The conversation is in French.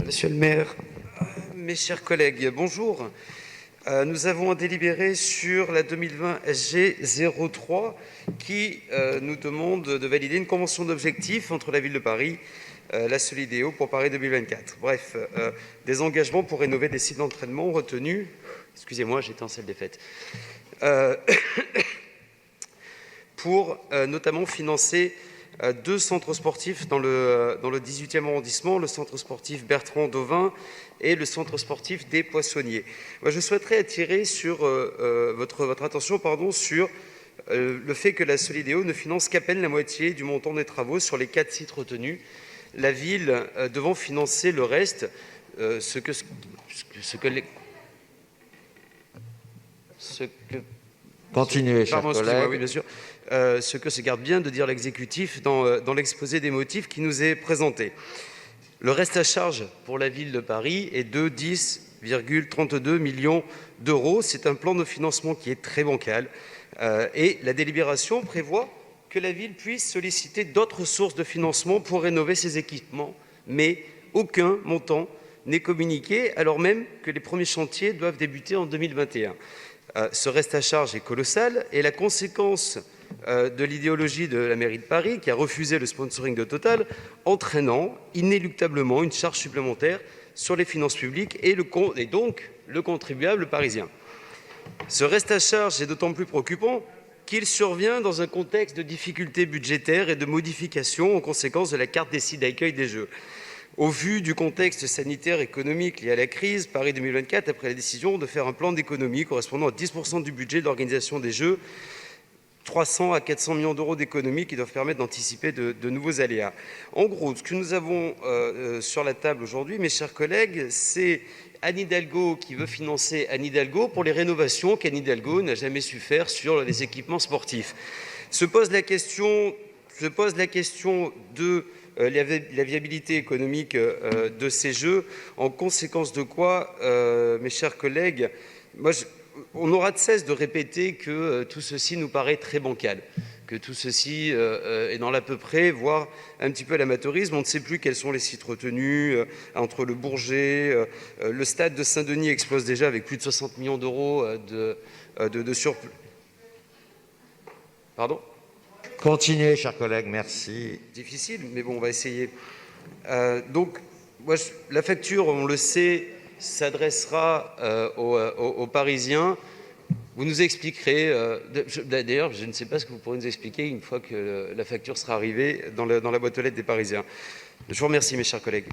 Monsieur le maire, mes chers collègues, bonjour. Nous avons à délibérer sur la 2020 SG 03 qui nous demande de valider une convention d'objectifs entre la Ville de Paris, la Solidéo pour Paris 2024. Bref, des engagements pour rénover des sites d'entraînement retenus. Excusez-moi, j'étais en salle des fêtes. Pour notamment financer deux centres sportifs dans le 18e arrondissement, le centre sportif Bertrand Dauvin et le centre sportif des Poissonniers. Moi, je souhaiterais attirer sur, votre attention sur le fait que la Solidéo ne finance qu'à peine la moitié du montant des travaux sur les 4 sites retenus, la ville devant financer le reste, ce que Continuez, chers collègues. Oui, bien sûr. Ce que se garde bien de dire l'exécutif dans l'exposé des motifs qui nous est présenté. Le reste à charge pour la ville de Paris est de 10,32 millions d'euros. C'est un plan de financement qui est très bancal. Et la délibération prévoit que la ville puisse solliciter d'autres sources de financement pour rénover ses équipements, mais aucun montant n'est communiqué, alors même que les premiers chantiers doivent débuter en 2021. Ce reste à charge est colossal et la conséquence de l'idéologie de la mairie de Paris qui a refusé le sponsoring de Total, entraînant inéluctablement une charge supplémentaire sur les finances publiques et donc le contribuable parisien. Ce reste à charge est d'autant plus préoccupant qu'il survient dans un contexte de difficultés budgétaires et de modifications en conséquence de la carte des sites d'accueil des Jeux. Au vu du contexte sanitaire et économique lié à la crise, Paris 2024 a pris la décision de faire un plan d'économie correspondant à 10% du budget de l'organisation des Jeux, 300 à 400 millions d'euros d'économies qui doivent permettre d'anticiper de nouveaux aléas. En gros, ce que nous avons sur la table aujourd'hui, mes chers collègues, c'est Anne Hidalgo qui veut financer Anne Hidalgo pour les rénovations qu'Anne Hidalgo n'a jamais su faire sur les équipements sportifs. Se pose la question de la viabilité économique de ces Jeux, en conséquence de quoi, mes chers collègues, on n'aura de cesse de répéter que tout ceci nous paraît très bancal, que tout ceci est dans l'à peu près, voire un petit peu l'amateurisme. On ne sait plus quels sont les sites retenus, entre le Bourget, le stade de Saint-Denis explose déjà avec plus de 60 millions d'euros de surplus. Pardon ? Continuez, chers collègues, merci. Difficile, mais bon, on va essayer. Donc, la facture, on le sait, s'adressera aux Parisiens. Vous nous expliquerez, d'ailleurs, je ne sais pas ce que vous pourrez nous expliquer une fois que la facture sera arrivée dans la boîte aux lettres des Parisiens. Je vous remercie, mes chers collègues.